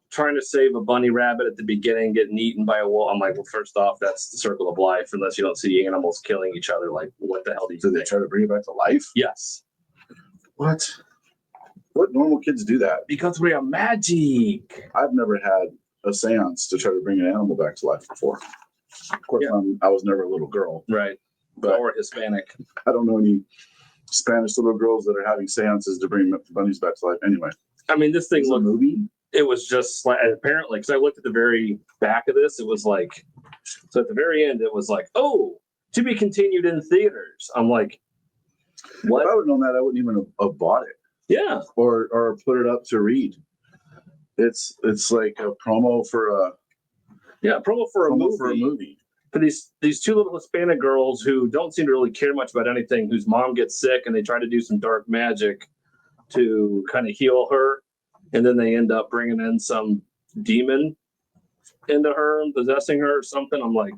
trying to save a bunny rabbit at the beginning, getting eaten by a wolf. I'm like, well, first off, that's the circle of life. Unless you don't see animals killing each other, like, what the hell do you think? They try to bring it back to life? Yes. What normal kids do that? Because we are magic. I've never had a seance to try to bring an animal back to life before. Of course, I was never a little girl. Right. But or Hispanic. I don't know any Spanish little girls that are having seances to bring bunnies back to life. Anyway. I mean, this thing looked... movie? It was just like, apparently, because I looked at the very back of this, it was like, so at the very end, it was like, oh, to be continued in theaters. I'm like, what? If I would have known that, I wouldn't even have bought it. Yeah. Or put it up to read. It's like a promo for a movie. For these 2 little Hispanic girls who don't seem to really care much about anything, whose mom gets sick and they try to do some dark magic to kind of heal her. And then they end up bringing in some demon into her and possessing her or something. I'm like,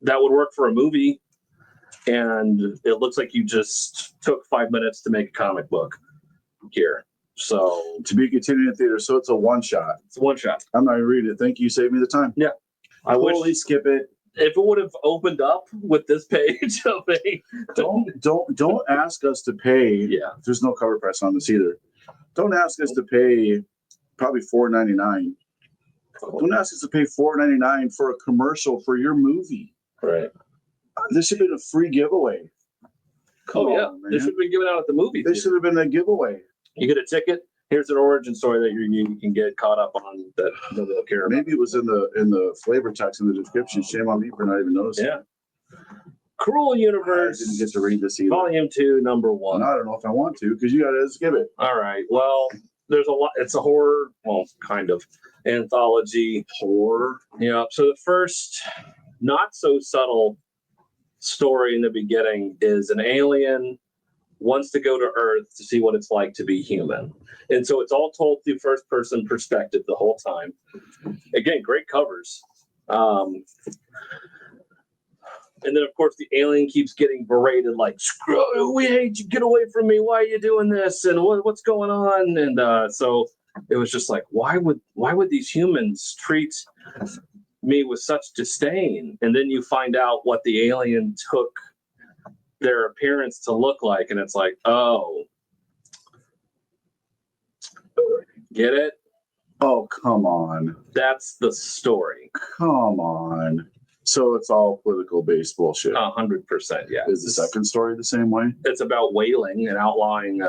that would work for a movie. And it looks like you just took 5 minutes to make a comic book here. So to be continued in theater. So it's a one shot. It's a one shot. I'm not going to read it. Thank you. Save me the time. Yeah. I totally skip it. If it would have opened up with this page of a don't ask us to pay. Yeah. There's no cover price on this either. Don't ask us to pay probably $4.99. Don't ask us to pay $4.99 for a commercial for your movie. Right. This should have been a free giveaway. Come on, This should have been given out at the movie This theater. should have been a giveaway. You get a ticket. Here's an origin story that you can get caught up on that nobody will care about. Maybe it was in the flavor text in the description. Shame on me for not even noticing. Yeah. Cruel I Universe, didn't get to read this either. Volume 2, Number 1. I don't know if I want to because you got to skip it. All right. Well, there's a lot. It's a horror, well, kind of anthology horror. Yeah. So the first, not so subtle story in the beginning is an alien wants to go to Earth to see what it's like to be human, and so it's all told through first person perspective the whole time. Again, great covers. And then, of course, the alien keeps getting berated, like, "Screw, we hate you, get away from me, why are you doing this, and what's going on?" And so it was just like, why would these humans treat me with such disdain? And then you find out what the alien took their appearance to look like, and it's like, oh, get it? Oh, come on. That's the story. Come on. So it's all political based bullshit. 100%, yeah. Is the second story the same way? It's about whaling and outlawing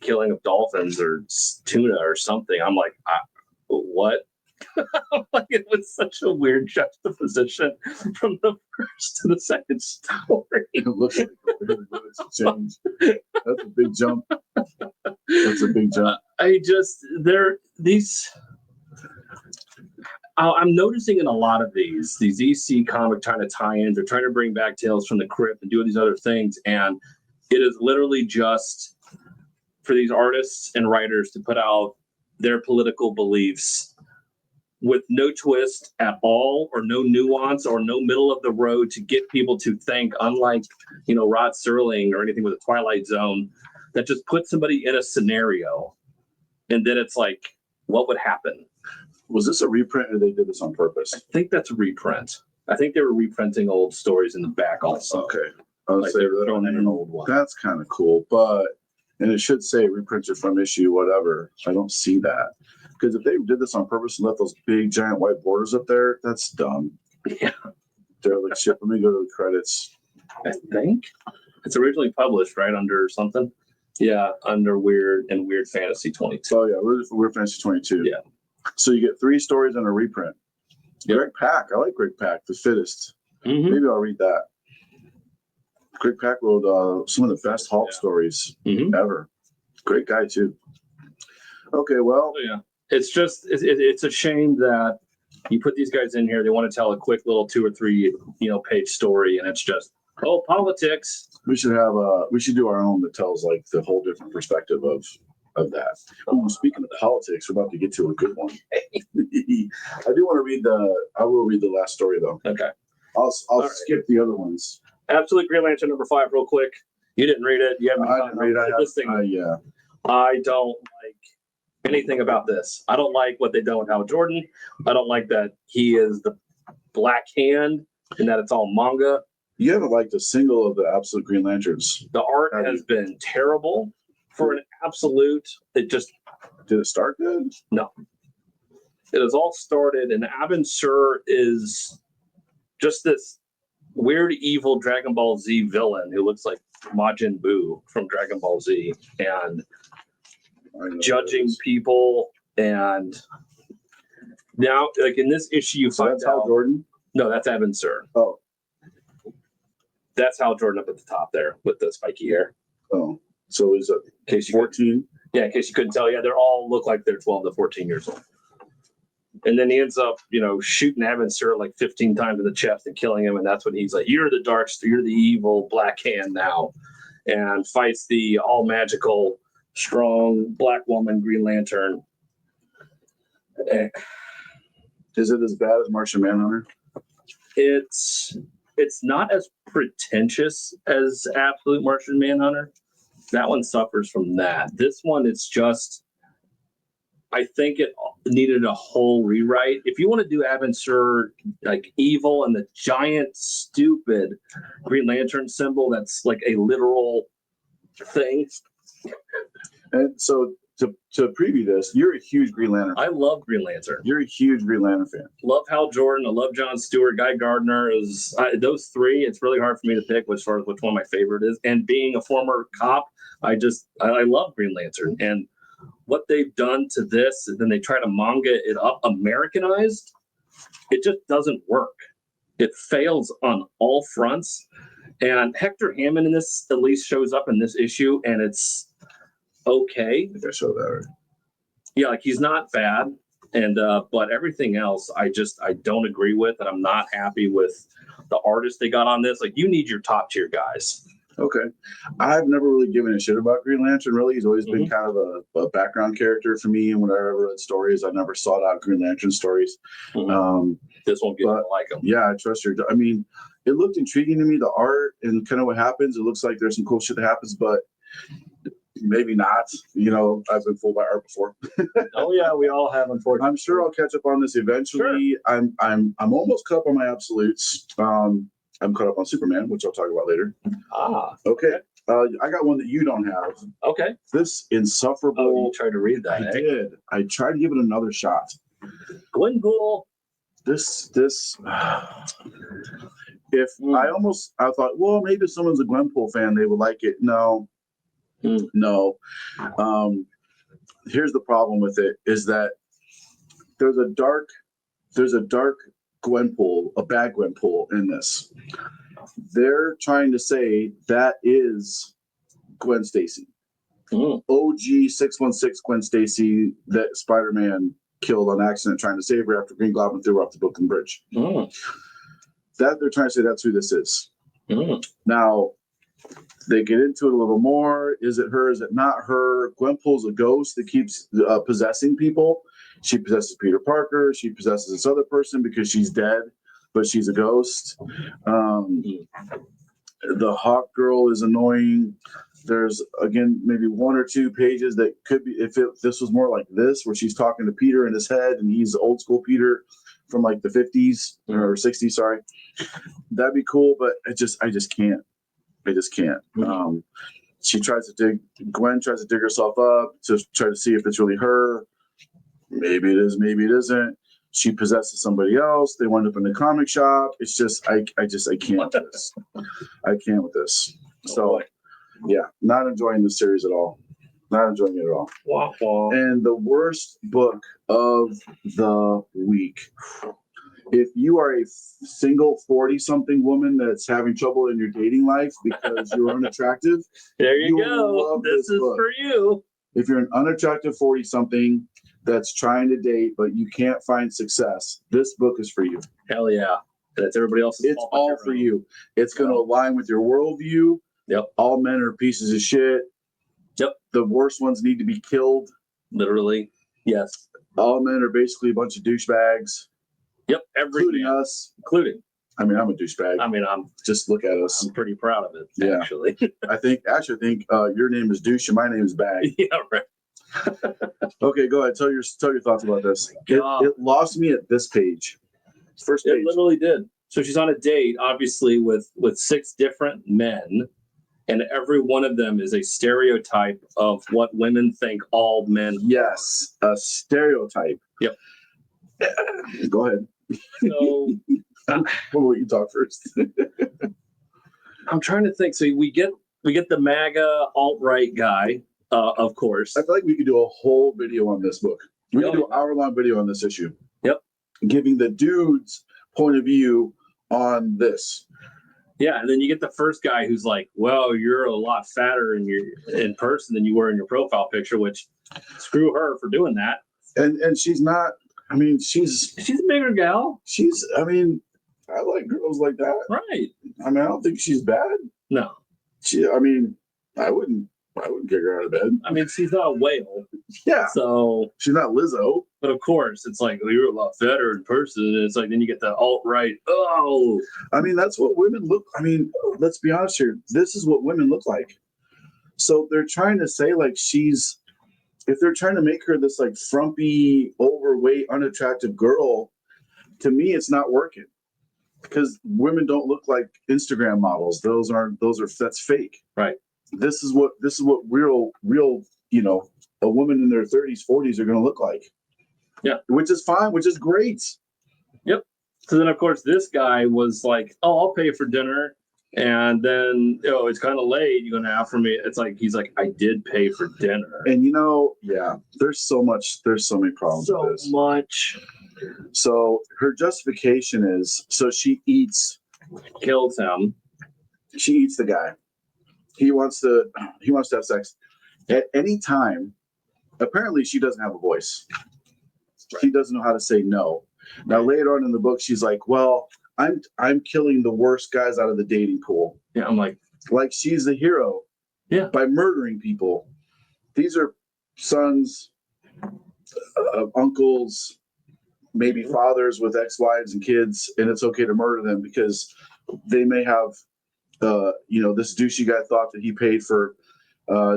killing of dolphins or tuna or something. I'm like, what? Like, it was such a weird juxtaposition from the first to the second story. It looks like it's a change. That's a big jump. That's a big jump. I'm noticing in a lot of these EC comic trying to tie-ins or trying to bring back Tales from the Crypt and do these other things, and it is literally just for these artists and writers to put out their political beliefs with no twist at all, or no nuance, or no middle of the road to get people to think, unlike, Rod Serling or anything with a Twilight Zone, that just put somebody in a scenario and then it's like, what would happen? Was this a reprint or they did this on purpose? I think that's a reprint. I think they were reprinting old stories in the back also. Okay. I would Like say they were throwing in an old one. that's kind of cool, and it should say reprinted from issue whatever. I don't see that. Because if they did this on purpose and left those big giant white borders up there, that's dumb. Yeah. They're like, shit, let me go to the credits. I think it's originally published right under something. Yeah, under Weird Fantasy 22. Oh yeah, we're Fantasy 22. Yeah. So you get 3 stories and a reprint. Yep. Greg Pak, I like Greg Pak, The Fittest. Mm-hmm. Maybe I'll read that. Greg Pak wrote some of the best Hulk stories ever. Great guy too. Okay, well, Yeah, it's just it's a shame that you put these guys in here. They want to tell a quick little 2 or 3 page story, and it's just politics. we should do our own that tells like the whole different perspective of that. Ooh, speaking of politics, we're about to get to a good one. I will read the last story though. Okay. I'll All skip the other ones. Absolute Green Lantern number 5, real quick. You didn't read it. You haven't. I didn't read it. This thing. Yeah. I don't like anything about this. I don't like what they've done with Hal Jordan. I don't like that he is the Black Hand and that it's all manga. You haven't liked a single of the Absolute Green Lanterns. The art has been terrible for an absolute. It just Did it start good? no. It has all started, and Abin Sur is just this weird, evil Dragon Ball Z villain who looks like Majin Buu from Dragon Ball Z, and judging people. And now, like in this issue, you So find that's Hal out. Jordan? No, that's Abin Sur. Oh. That's Hal Jordan up at the top there with the spiky hair. Oh. So is it In case you 14? in case you couldn't tell, yeah, they're all look like they're 12 to 14 years old. And then he ends up, shooting Abin Sur like 15 times in the chest and killing him. And that's when he's like, you're the evil Black Hand now. And fights the all magical, strong Black woman, Green Lantern. Is it as bad as Martian Manhunter? It's not as pretentious as Absolute Martian Manhunter. That one suffers from that. This one, it's just, I think it needed a whole rewrite. If you want to do Abin Sur like evil and the giant stupid Green Lantern symbol, that's like a literal thing. And so to preview this, you're a huge Green Lantern. I love Green Lantern. You're a huge Green Lantern fan. Love Hal Jordan. I love John Stewart. Guy Gardner is those three. It's really hard for me to pick as far as which one my favorite is. And being a former cop, I love Green Lantern. And what they've done to this, and then they try to manga it up, Americanized, it just doesn't work. It fails on all fronts. And Hector Hammond in this at least shows up in this issue, and it's okay. I think I showed that right. Yeah, like he's not bad. And but everything else I don't agree with, and I'm not happy with the artist they got on this. Like, you need your top tier guys. Okay. I've never really given a shit about Green Lantern, really. He's always been kind of a background character for me. And whenever I read stories, I never sought out Green Lantern stories. This won't get to like him. Yeah, I trust your. I mean, it looked intriguing to me, the art and kind of what happens. It looks like there's some cool shit that happens, but maybe not. You know, I've been fooled by art before. Oh yeah, we all have, unfortunately. I'm sure I'll catch up on this eventually. Sure. I'm almost caught up on my absolutes. I'm caught up on Superman, which I'll talk about later. Okay. I got one that you don't have. Okay. This Insufferable. Oh, you tried to read that. I did. I tried to give it another shot. Gwenpool. This. If I thought, well, maybe if someone's a Gwenpool fan, they would like it. No. No. Here's the problem with it is that there's a dark Gwenpool, a bad Gwenpool in this. They're trying to say that is Gwen Stacy. OG 616 Gwen Stacy that Spider-Man killed on accident trying to save her after Green Goblin threw her off the Brooklyn Bridge. That they're trying to say that's who this is. Now, they get into it a little more. Is it her? Is it not her? Gwenpool's a ghost that keeps possessing people. She possesses Peter Parker. She possesses this other person because she's dead, but she's a ghost. The Hawk Girl is annoying. There's, again, maybe one or two pages that could be, if this was more like this, where she's talking to Peter in his head, and he's old school Peter from like the 50s or 60s, sorry. That'd be cool, but I just can't. I just can't. Gwen tries to dig herself up to try to see if it's really her. Maybe it is, maybe it isn't. She possesses somebody else. They wind up in the comic shop. It's just, I can't with this. I can't with this. So, yeah, not enjoying the series at all. Not enjoying it at all. Wow. And the worst book of the week. If you are a single 40-something woman that's having trouble in your dating life because you're unattractive, there you go. This is book. For you. If you're an unattractive 40-something that's trying to date but you can't find success, this book is for you. Hell yeah. That's everybody else's. It's all for you. It's going to align with your worldview. Yep. All men are pieces of shit. Yep. The worst ones need to be killed. Literally. Yes. All men are basically a bunch of douchebags. Yep. Including us. I mean, I'm a douchebag. I'm just look at us. I'm pretty proud of it. Yeah. Actually. I think your name is Douche and my name is Bag. Yeah, right. Okay, go ahead. Tell your thoughts about this. It lost me at this page. First page. It literally did. So she's on a date, obviously, with 6 different men, and every one of them is a stereotype of what women think all men. Yes, a stereotype. Yep. Go ahead. So, will you talk first? I'm trying to think. So we get the MAGA alt-right guy, of course. I feel like we could do a whole video on this book. We could do an hour-long video on this issue. Yep. Giving the dude's point of view on this. Yeah, and then you get the first guy who's like, "Well, you're a lot fatter in person than you were in your profile picture," which screw her for doing that. And she's not. I mean, she's a bigger gal. I mean, I like girls like that. Right. I mean, I don't think she's bad. No. I wouldn't kick her out of bed. I mean, she's not a whale. Yeah. So she's not Lizzo. But of course, it's like, well, you're a lot fatter in person. And it's like, then you get the alt-right. Oh. I mean, that's what women look. I mean, let's be honest here. This is what women look like. So they're trying to say like if they're trying to make her this like frumpy, overweight, unattractive girl, to me, it's not working. Because women don't look like Instagram models. That's fake. Right. This is what real, a woman in their 30s, 40s are going to look like. Yeah. Which is fine, which is great. Yep. So then, of course, this guy was like, "Oh, I'll pay for dinner." And then, oh, it's kind of late. You're going to offer me. It's like, he's like, "I did pay for dinner." And yeah, there's so many problems with this. Much. So her justification is, so she Kills him. She eats the guy. He wants to have sex at any time. Apparently, she doesn't have a voice. She doesn't know how to say no. Now, later on in the book, she's like, "Well, I'm killing the worst guys out of the dating pool." Yeah, I'm like she's the hero. Yeah. By murdering people. These are sons, uncles, maybe fathers with ex-wives and kids, and it's okay to murder them because they may have, this douchey guy thought that he paid for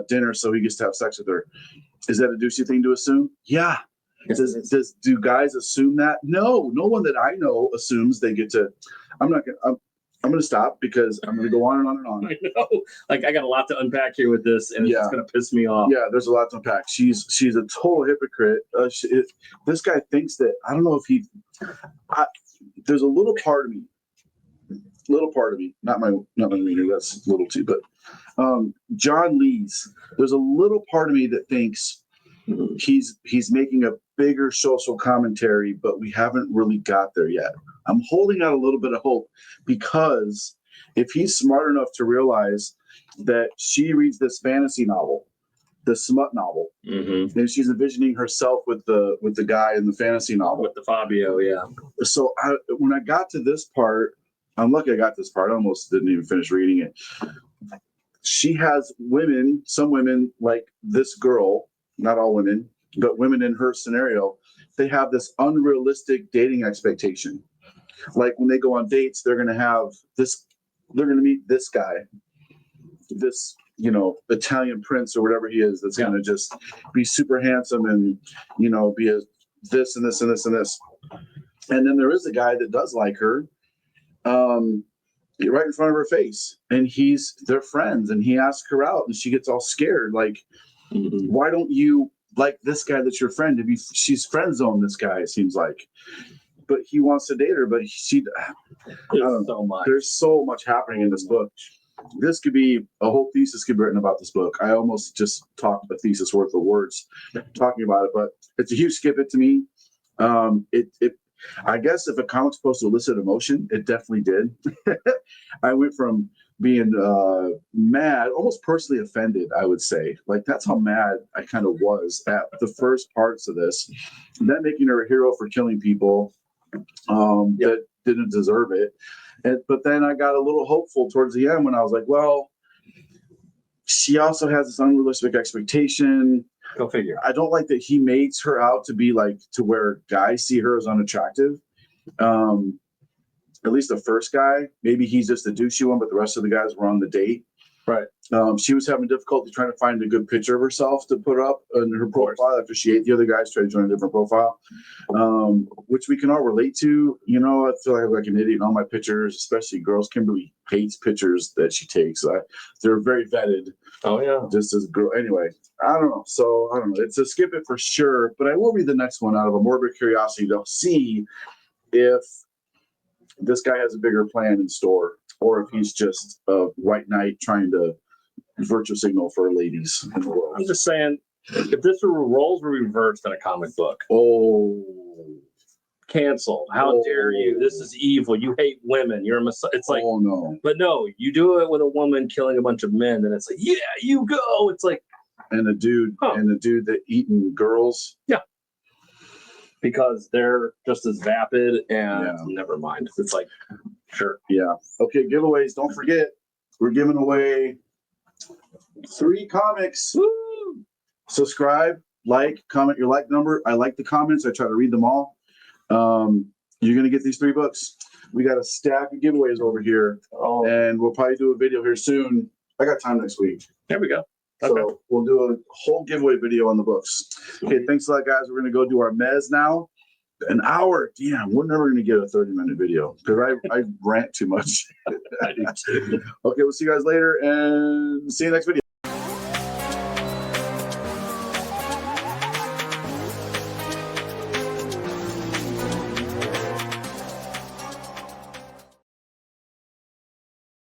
dinner so he gets to have sex with her. Is that a douchey thing to assume? Yeah. Do guys assume that? No one that I know assumes they get to. I'm going to stop because I'm going to go on and on and on. I know. Like, I got a lot to unpack here with this, and it's just going to piss me off. Yeah, there's a lot to unpack. She's a total hypocrite. This guy thinks that, I don't know if there's a little part of me, not my meter, that's little too, but John Lees, there's a little part of me that thinks he's making a bigger social commentary, but we haven't really got there yet. I'm holding out a little bit of hope because if he's smart enough to realize that she reads this fantasy novel, the smut novel, and she's envisioning herself with the guy in the fantasy novel, with the Fabio, yeah. So when I got to this part, I'm lucky I got this part. I almost didn't even finish reading it. She has some women like this girl, not all women, but women in her scenario, they have this unrealistic dating expectation. Like when they go on dates, they're going to meet this guy, this, Italian prince or whatever he is, that's going to just be super handsome and, be this and this and this and this. And then there is a guy that does like her, right in front of her face, and they're friends, and he asks her out and she gets all scared. Like, why don't you like this guy that's your friend? She's friend zoned this guy, it seems like, but he wants to date her, but there's so much happening in this book. This could be a whole thesis could be written about this book. I almost just talked a thesis worth of words talking about it, but it's a huge skip it to me. I guess if a comic's supposed to elicit emotion, it definitely did. I went from being mad, almost personally offended, I would say. Like, that's how mad I kind of was at the first parts of this. And then making her a hero for killing people that didn't deserve it. But then I got a little hopeful towards the end when I was like, well, she also has this unrealistic expectation. Go figure. I don't like that he makes her out to be like to where guys see her as unattractive. At least the first guy, maybe he's just a douchey one, but the rest of the guys were on the date. Right. She was having difficulty trying to find a good picture of herself to put up in her profile after she ate the other guys, tried to join a different profile, which we can all relate to. I feel like an idiot in all my pictures, especially girls. Kimberly hates pictures that she takes. They're very vetted. Oh, yeah. Just as a girl. Anyway, I don't know. So, I don't know. It's a skip it for sure, but I will read the next one out of a morbid curiosity to see if this guy has a bigger plan in store, or if he's just a white knight trying to virtue signal for ladies in the world. I'm just saying, if roles were reversed in a comic book, cancel. How dare you? This is evil. You hate women. You're a messiah. It's like, oh no. But no, you do it with a woman killing a bunch of men, and it's like, yeah, you go. It's like, and a dude that eating girls. Yeah. Because they're just as vapid and never mind. It's like, sure. Yeah. Okay, giveaways. Don't forget, we're giving away 3 comics. Woo! Subscribe, like, comment your like number. I like the comments. I try to read them all. You're going to get these 3 books. We got a stack of giveaways over here. And we'll probably do a video here soon. I got time next week. There we go. Okay. So we'll do a whole giveaway video on the books. Okay, thanks a lot, guys. We're going to go do our mez now. An hour. Damn, we're never going to get a 30-minute video because I rant too much. I do too. Okay, we'll see you guys later and see you next video.